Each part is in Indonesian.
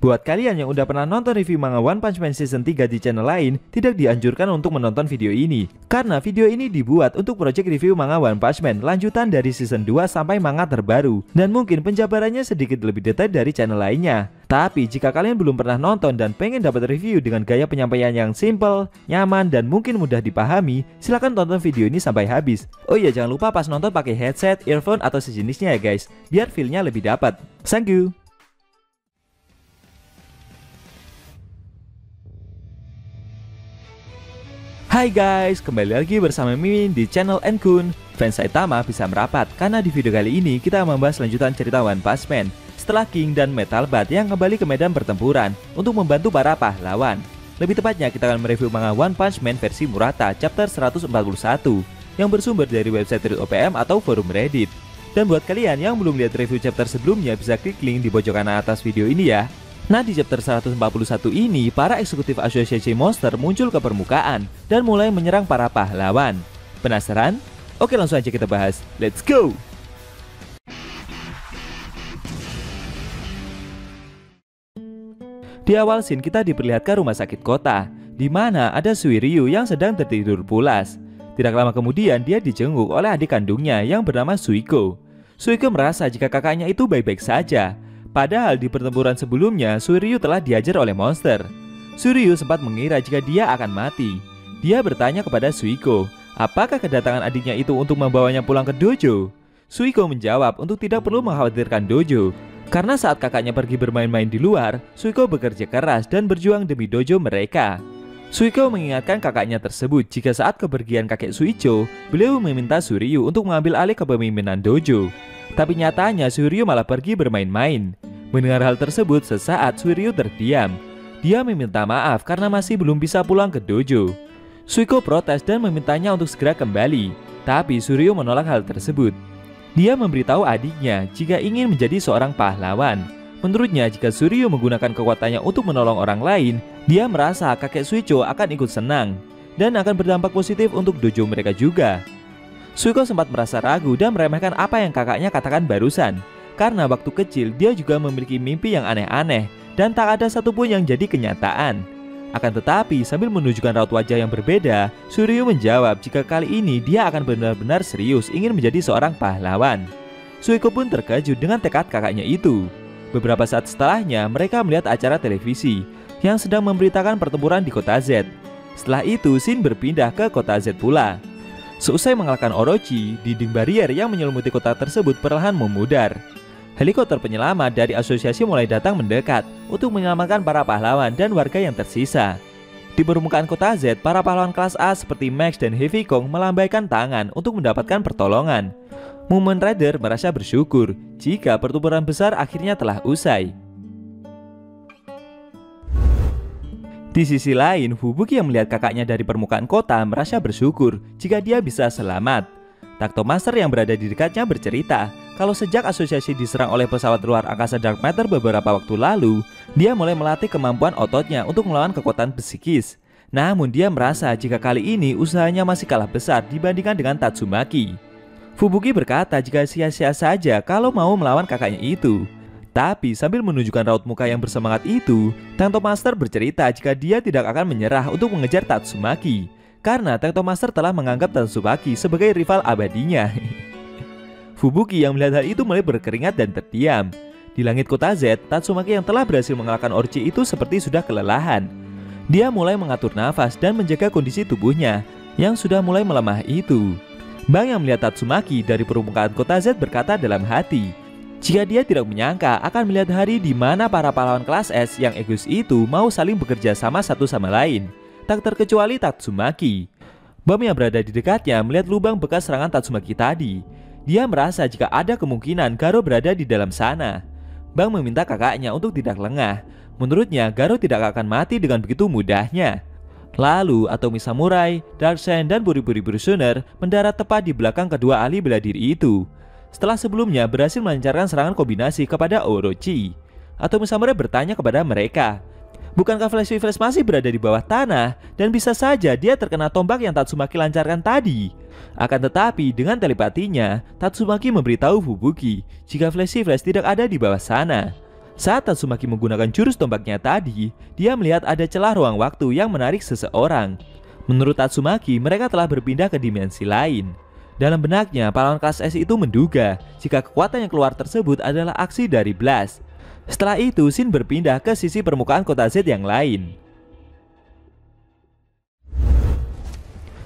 Buat kalian yang udah pernah nonton review manga One Punch Man Season 3 di channel lain, tidak dianjurkan untuk menonton video ini. Karena video ini dibuat untuk project review manga One Punch Man lanjutan dari Season 2 sampai manga terbaru. Dan mungkin penjabarannya sedikit lebih detail dari channel lainnya. Tapi jika kalian belum pernah nonton dan pengen dapat review dengan gaya penyampaian yang simple, nyaman, dan mungkin mudah dipahami, silahkan tonton video ini sampai habis. Oh iya, jangan lupa pas nonton pakai headset, earphone, atau sejenisnya ya guys, biar feel-nya lebih dapat. Thank you! Hai guys, kembali lagi bersama Mimin di channel Enkun. Fans Saitama bisa merapat karena di video kali ini kita membahas lanjutan cerita One Punch Man setelah King dan Metal Bat yang kembali ke medan pertempuran untuk membantu para pahlawan. Lebih tepatnya kita akan mereview manga One Punch Man versi Murata chapter 141 yang bersumber dari website Reddit OPM atau forum Reddit. Dan buat kalian yang belum lihat review chapter sebelumnya bisa klik link di pojok kanan atas video ini ya. Nah, di chapter 141 ini, para eksekutif asosiasi monster muncul ke permukaan dan mulai menyerang para pahlawan. Penasaran? Oke, langsung aja kita bahas. Let's go! Di awal scene kita diperlihatkan rumah sakit kota, di mana ada Suiryu yang sedang tertidur pulas. Tidak lama kemudian dia dijenguk oleh adik kandungnya yang bernama Suiko. Suiko merasa jika kakaknya itu baik-baik saja. Padahal di pertempuran sebelumnya, Suiryu telah diajar oleh monster. Suiryu sempat mengira jika dia akan mati. Dia bertanya kepada Suiko, apakah kedatangan adiknya itu untuk membawanya pulang ke dojo? Suiko menjawab untuk tidak perlu mengkhawatirkan dojo. Karena saat kakaknya pergi bermain-main di luar, Suiko bekerja keras dan berjuang demi dojo mereka. Suiko mengingatkan kakaknya tersebut jika saat kepergian kakek Suicho, beliau meminta Suiryu untuk mengambil alih kepemimpinan dojo. Tapi nyatanya Suiryu malah pergi bermain-main. Mendengar hal tersebut, sesaat Suiryu terdiam. Dia meminta maaf karena masih belum bisa pulang ke dojo. Suiko protes dan memintanya untuk segera kembali. Tapi Suiryu menolak hal tersebut. Dia memberitahu adiknya jika ingin menjadi seorang pahlawan. Menurutnya jika Suiryu menggunakan kekuatannya untuk menolong orang lain, dia merasa kakek Suicho akan ikut senang dan akan berdampak positif untuk dojo mereka juga. Suiko sempat merasa ragu dan meremehkan apa yang kakaknya katakan barusan. Karena waktu kecil dia juga memiliki mimpi yang aneh-aneh dan tak ada satupun yang jadi kenyataan. Akan tetapi sambil menunjukkan raut wajah yang berbeda, Suiryu menjawab jika kali ini dia akan benar-benar serius ingin menjadi seorang pahlawan. Suiko pun terkejut dengan tekad kakaknya itu. Beberapa saat setelahnya mereka melihat acara televisi yang sedang memberitakan pertempuran di kota Z. Setelah itu scene berpindah ke kota Z pula. Seusai mengalahkan Orochi, dinding barier yang menyelimuti kota tersebut perlahan memudar. Helikopter penyelamat dari asosiasi mulai datang mendekat untuk menyelamatkan para pahlawan dan warga yang tersisa. Di permukaan kota Z, para pahlawan kelas A seperti Max dan Heavy Kong melambaikan tangan untuk mendapatkan pertolongan. Mumen Rider merasa bersyukur jika pertempuran besar akhirnya telah usai. Di sisi lain, Fubuki yang melihat kakaknya dari permukaan kota merasa bersyukur jika dia bisa selamat. Takto Master yang berada di dekatnya bercerita kalau sejak asosiasi diserang oleh pesawat luar angkasa Dark Matter beberapa waktu lalu, dia mulai melatih kemampuan ototnya untuk melawan kekuatan psikis. Namun dia merasa jika kali ini usahanya masih kalah besar dibandingkan dengan Tatsumaki. Fubuki berkata jika sia-sia saja kalau mau melawan kakaknya itu. Tapi sambil menunjukkan raut muka yang bersemangat itu, Takto Master bercerita jika dia tidak akan menyerah untuk mengejar Tatsumaki. Karena Takto Master telah menganggap Tatsumaki sebagai rival abadinya. Fubuki yang melihat hal itu mulai berkeringat dan terdiam. Di langit kota Z, Tatsumaki yang telah berhasil mengalahkan Orochi itu seperti sudah kelelahan. Dia mulai mengatur nafas dan menjaga kondisi tubuhnya yang sudah mulai melemah itu. Bang yang melihat Tatsumaki dari permukaan kota Z berkata dalam hati, jika dia tidak menyangka akan melihat hari di mana para pahlawan kelas S yang egois itu mau saling bekerja sama satu sama lain, tak terkecuali Tatsumaki. Bam yang berada di dekatnya melihat lubang bekas serangan Tatsumaki tadi. Dia merasa jika ada kemungkinan Garo berada di dalam sana. Bang meminta kakaknya untuk tidak lengah. Menurutnya Garo tidak akan mati dengan begitu mudahnya. Lalu Atomi Samurai, Darkseid, dan Buri-Buri Brusuner mendarat tepat di belakang kedua ahli bela diri itu. Setelah sebelumnya berhasil melancarkan serangan kombinasi kepada Orochi. Atomi Samurai bertanya kepada mereka, bukankah Flash masih berada di bawah tanah dan bisa saja dia terkena tombak yang Tatsumaki lancarkan tadi? Akan tetapi dengan telepatinya, Tatsumaki memberitahu Fubuki jika Flash tidak ada di bawah sana. Saat Tatsumaki menggunakan jurus tombaknya tadi, dia melihat ada celah ruang waktu yang menarik seseorang. Menurut Tatsumaki, mereka telah berpindah ke dimensi lain. Dalam benaknya, pahlawan kelas S itu menduga jika kekuatan yang keluar tersebut adalah aksi dari Blast. Setelah itu, Shin berpindah ke sisi permukaan kota Z yang lain.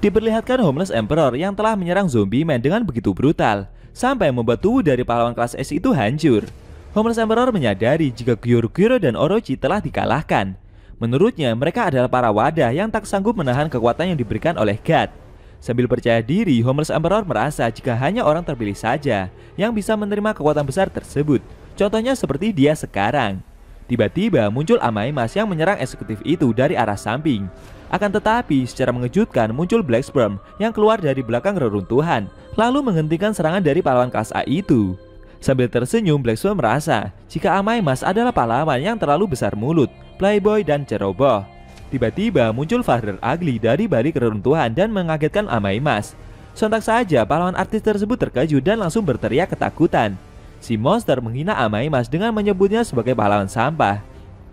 Diperlihatkan Homeless Emperor yang telah menyerang Zombie Man dengan begitu brutal, sampai membuat tubuh dari pahlawan kelas S itu hancur. Homeless Emperor menyadari jika Gyoro-Gyoro dan Orochi telah dikalahkan. Menurutnya, mereka adalah para wadah yang tak sanggup menahan kekuatan yang diberikan oleh God. Sambil percaya diri, Homeless Emperor merasa jika hanya orang terpilih saja yang bisa menerima kekuatan besar tersebut. Contohnya seperti dia sekarang. Tiba-tiba muncul Amaimas yang menyerang eksekutif itu dari arah samping. Akan tetapi, secara mengejutkan muncul Black Sperm yang keluar dari belakang reruntuhan, lalu menghentikan serangan dari pahlawan kelas A itu. Sambil tersenyum, Black Sperm merasa jika Amaimas adalah pahlawan yang terlalu besar mulut, playboy, dan ceroboh. Tiba-tiba muncul Father Ugly dari balik reruntuhan dan mengagetkan Amaimas. Sontak saja pahlawan artis tersebut terkejut dan langsung berteriak ketakutan. Si monster menghina Amaimas dengan menyebutnya sebagai pahlawan sampah.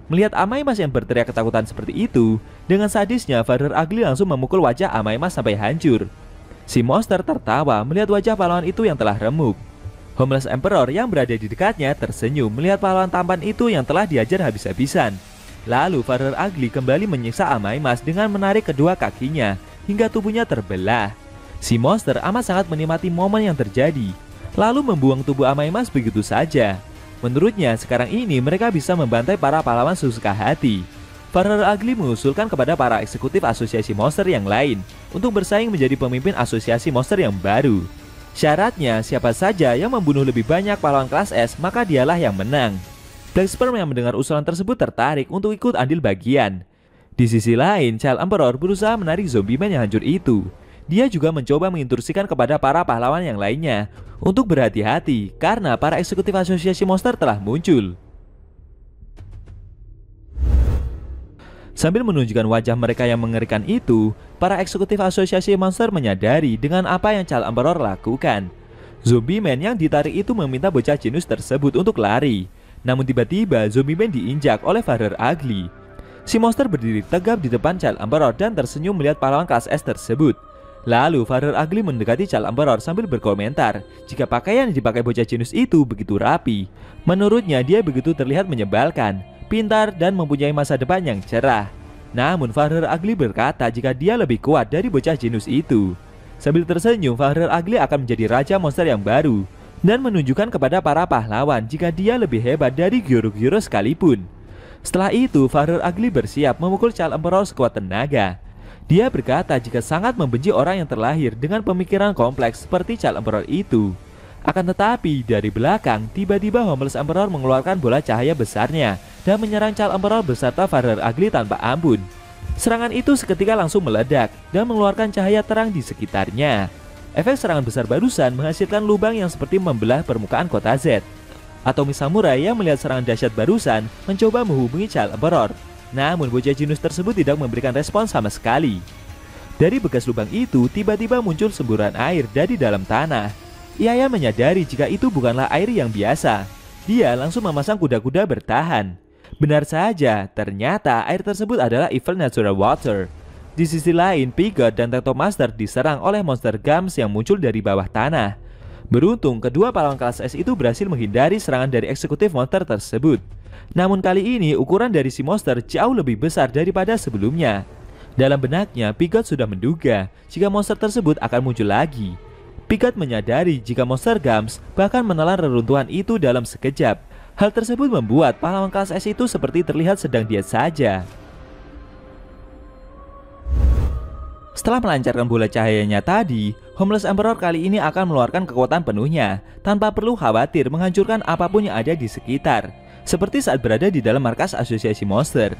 Melihat Amaimas yang berteriak ketakutan seperti itu, dengan sadisnya Father Ugly langsung memukul wajah Amaimas sampai hancur. Si monster tertawa melihat wajah pahlawan itu yang telah remuk. Homeless Emperor yang berada di dekatnya tersenyum melihat pahlawan tampan itu yang telah diajar habis-habisan. Lalu Father Ugly kembali menyiksa Amaimas dengan menarik kedua kakinya hingga tubuhnya terbelah. Si monster amat sangat menikmati momen yang terjadi, lalu membuang tubuh Amaimas begitu saja. Menurutnya, sekarang ini mereka bisa membantai para pahlawan sesuka hati. Father Ugly mengusulkan kepada para eksekutif asosiasi monster yang lain untuk bersaing menjadi pemimpin asosiasi monster yang baru. Syaratnya, siapa saja yang membunuh lebih banyak pahlawan kelas S, maka dialah yang menang. Black Sperm yang mendengar usulan tersebut tertarik untuk ikut andil bagian. Di sisi lain, Child Emperor berusaha menarik Zombie Man yang hancur itu. Dia juga mencoba menginstruksikan kepada para pahlawan yang lainnya untuk berhati-hati karena para eksekutif asosiasi monster telah muncul. Sambil menunjukkan wajah mereka yang mengerikan itu, para eksekutif asosiasi monster menyadari dengan apa yang Child Emperor lakukan. Zombie Man yang ditarik itu meminta bocah jenius tersebut untuk lari. Namun tiba-tiba Zombie Man diinjak oleh Father Ugly. Si monster berdiri tegap di depan Child Emperor dan tersenyum melihat pahlawan kelas S tersebut. Lalu Father Ugly mendekati Child Emperor sambil berkomentar jika pakaian yang dipakai bocah jenius itu begitu rapi. Menurutnya dia begitu terlihat menyebalkan, pintar, dan mempunyai masa depan yang cerah. Namun Father Ugly berkata jika dia lebih kuat dari bocah jenius itu. Sambil tersenyum, Father Ugly akan menjadi raja monster yang baru dan menunjukkan kepada para pahlawan jika dia lebih hebat dari Gyoro-Gyoro sekalipun. Setelah itu, Father Ugly bersiap memukul Child Emperor sekuat tenaga. Dia berkata jika sangat membenci orang yang terlahir dengan pemikiran kompleks seperti Child Emperor itu. Akan tetapi, dari belakang, tiba-tiba Homeless Emperor mengeluarkan bola cahaya besarnya dan menyerang Child Emperor beserta Father Ugly tanpa ampun. Serangan itu seketika langsung meledak dan mengeluarkan cahaya terang di sekitarnya. Efek serangan besar barusan menghasilkan lubang yang seperti membelah permukaan kota Z. Atomi Samurai yang melihat serangan dahsyat barusan mencoba menghubungi Child Emperor. Namun bocah jenius tersebut tidak memberikan respons sama sekali. Dari bekas lubang itu tiba-tiba muncul semburan air dari dalam tanah. Ia menyadari jika itu bukanlah air yang biasa. Dia langsung memasang kuda-kuda bertahan. Benar saja, ternyata air tersebut adalah Evil Natural Water. Di sisi lain, Pigot dan Tectomaster diserang oleh monster Gams yang muncul dari bawah tanah. Beruntung, kedua pahlawan kelas S itu berhasil menghindari serangan dari eksekutif monster tersebut. Namun kali ini ukuran dari si monster jauh lebih besar daripada sebelumnya. Dalam benaknya, Pigot sudah menduga jika monster tersebut akan muncul lagi. Pigot menyadari jika monster Gams bahkan menelan reruntuhan itu dalam sekejap. Hal tersebut membuat pahlawan kelas S itu seperti terlihat sedang diam saja. Setelah melancarkan bola cahayanya tadi, Homeless Emperor kali ini akan mengeluarkan kekuatan penuhnya tanpa perlu khawatir menghancurkan apapun yang ada di sekitar. Seperti saat berada di dalam markas asosiasi monster.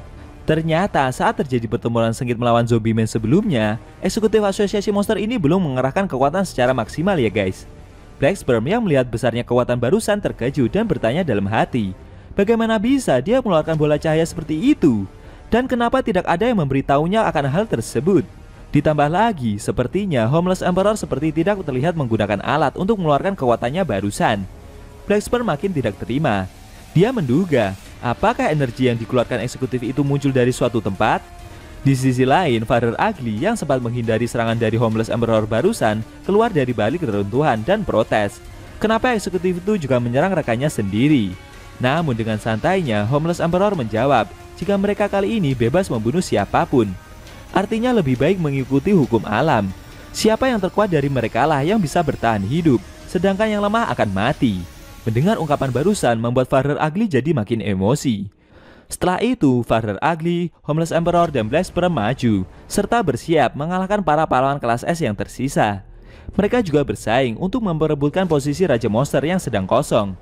Ternyata saat terjadi pertempuran sengit melawan Zombie Man sebelumnya, eksekutif asosiasi monster ini belum mengerahkan kekuatan secara maksimal ya guys. Black Sperm yang melihat besarnya kekuatan barusan terkejut dan bertanya dalam hati, bagaimana bisa dia mengeluarkan bola cahaya seperti itu? Dan kenapa tidak ada yang memberitahunya akan hal tersebut? Ditambah lagi, sepertinya Homeless Emperor seperti tidak terlihat menggunakan alat untuk mengeluarkan kekuatannya barusan. Black Sperm makin tidak terima. Dia menduga Apakah energi yang dikeluarkan eksekutif itu muncul dari suatu tempat? Di sisi lain, Father Ugly yang sempat menghindari serangan dari Homeless Emperor barusan keluar dari balik keruntuhan dan protes. Kenapa eksekutif itu juga menyerang rekannya sendiri? Namun dengan santainya, Homeless Emperor menjawab jika mereka kali ini bebas membunuh siapapun. Artinya lebih baik mengikuti hukum alam. Siapa yang terkuat dari merekalah yang bisa bertahan hidup, sedangkan yang lemah akan mati. Mendengar ungkapan barusan membuat Father Ugly jadi makin emosi. Setelah itu, Father Ugly, Homeless Emperor, dan Black Sperm maju, serta bersiap mengalahkan para pahlawan kelas S yang tersisa. Mereka juga bersaing untuk memperebutkan posisi Raja Monster yang sedang kosong.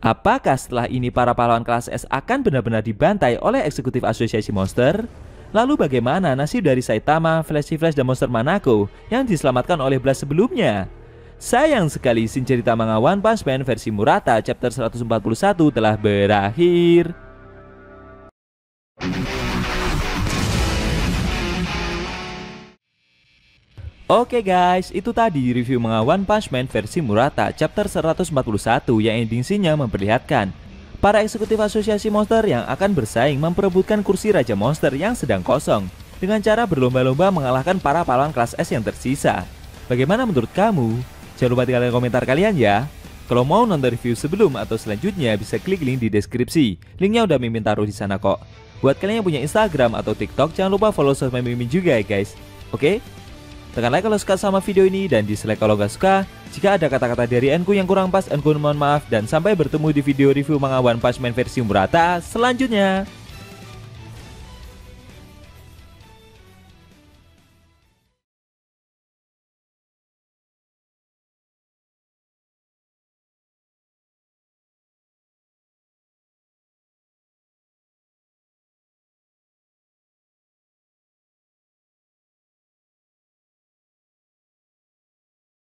Apakah setelah ini para pahlawan kelas S akan benar-benar dibantai oleh eksekutif asosiasi monster? Lalu bagaimana nasib dari Saitama, Flashy Flash, dan Monster Manako yang diselamatkan oleh Blast sebelumnya? Sayang sekali scene cerita manga One Punch Man versi Murata chapter 141 telah berakhir. Oke guys, itu tadi review manga One Punch Man versi Murata chapter 141 yang ending scene-nya memperlihatkan para eksekutif asosiasi monster yang akan bersaing memperebutkan kursi Raja Monster yang sedang kosong dengan cara berlomba-lomba mengalahkan para pahlawan kelas S yang tersisa. Bagaimana menurut kamu? Jangan lupa tinggalkan komentar kalian ya. Kalau mau nonton review sebelum atau selanjutnya bisa klik link di deskripsi. Linknya udah Mimin taruh di sana kok. Buat kalian yang punya Instagram atau TikTok, jangan lupa follow sosmed Mimin juga ya guys. Oke? Tekan like kalau suka sama video ini dan dislike kalau gak suka. Jika ada kata-kata dari Enku yang kurang pas, Enku mohon maaf. Dan sampai bertemu di video review manga One Punch Man versi Murata selanjutnya.